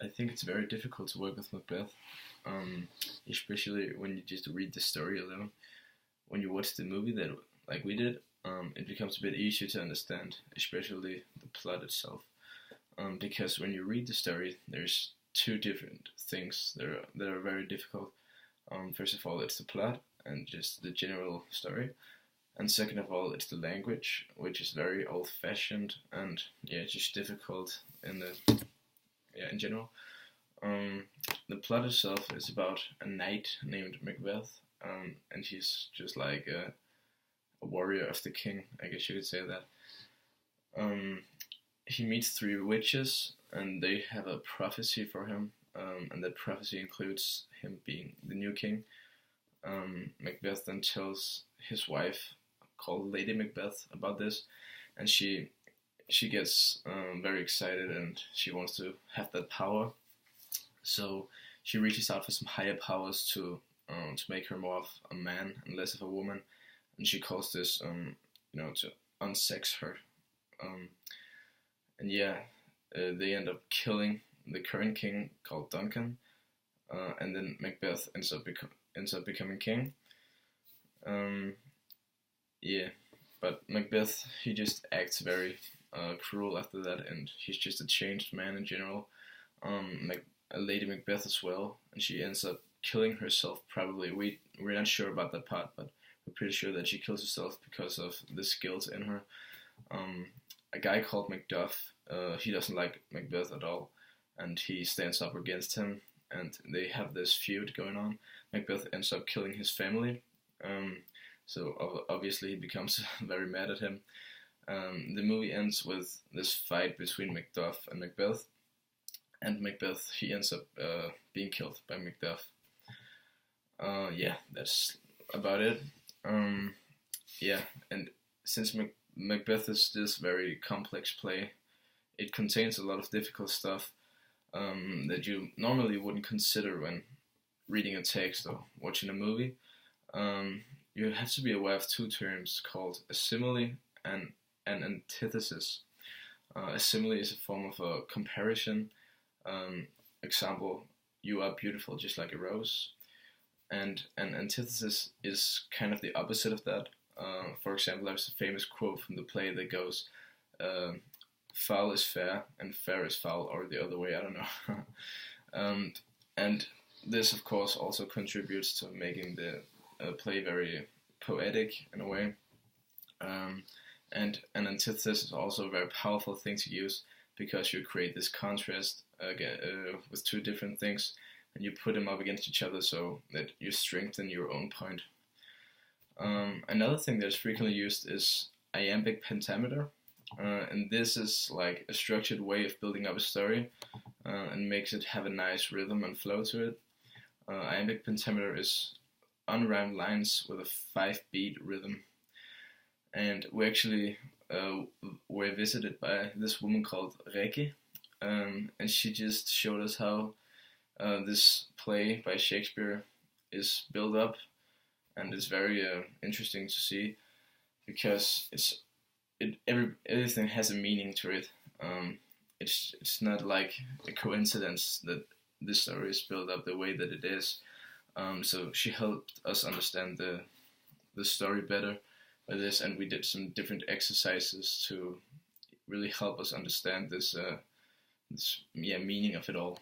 I think it's very difficult to work with Macbeth, um, especially when you just read the story alone. When you watch the movie that like we did, it becomes a bit easier to understand, especially the plot itself. Because when you read the story, there's two different things that are very difficult. First of all, it's the plot and just the general story, and second of all, it's the language, which is very old-fashioned and yeah, just difficult in the yeah in general. Um, the plot itself is about a knight named Macbeth, and he's just like a warrior of the king, I guess you could say that. Um, he meets three witches, and they have a prophecy for him, and that prophecy includes him being the new king. Macbeth then tells his wife, called Lady Macbeth, about this, and she gets very excited, and she wants to have that power. So she reaches out for some higher powers to make her more of a man and less of a woman, and she calls this to unsex her. Um, and yeah, they end up killing the current king called Duncan, and then Macbeth ends up becoming king. Um, yeah, but Macbeth, he just acts very cruel after that, and he's just a changed man in general. Lady Macbeth as well, and she ends up killing herself. Probably we're not sure about that part, but we're pretty sure that she kills herself because of the skills in her. Um, a guy called Macduff, he doesn't like Macbeth at all, and he stands up against him, and they have this feud going on. Macbeth ends up killing his family, so obviously he becomes very mad at him. The movie ends with this fight between Macduff and Macbeth, and Macbeth, he ends up being killed by Macduff. Yeah, that's about it. Um, yeah, and since Macbeth is this very complex play, it contains a lot of difficult stuff that you normally wouldn't consider when reading a text or watching a movie. You have to be aware of two terms called a simile and an antithesis. A simile is a form of a comparison. Um, Example, you are beautiful just like a rose. And an antithesis is kind of the opposite of that. For example, there's a famous quote from the play that goes, uh, foul is fair and fair is foul, or the other way, I don't know. And this, of course, also contributes to making the play very poetic in a way. Um, and an antithesis is also a very powerful thing to use because you create this contrast with two different things, and you put them up against each other so that you strengthen your own point. Another thing that's frequently used is iambic pentameter, and this is like a structured way of building up a story and makes it have a nice rhythm and flow to it. Iambic pentameter is unrhymed lines with a 5-beat rhythm, and we actually were visited by this woman called Reki, and she just showed us how this play by Shakespeare is built up, and it's very interesting to see because everything has a meaning to it. It's not like a coincidence that this story is built up the way that it is. So she helped us understand the story better by this, and we did some different exercises to really help us understand this meaning of it all.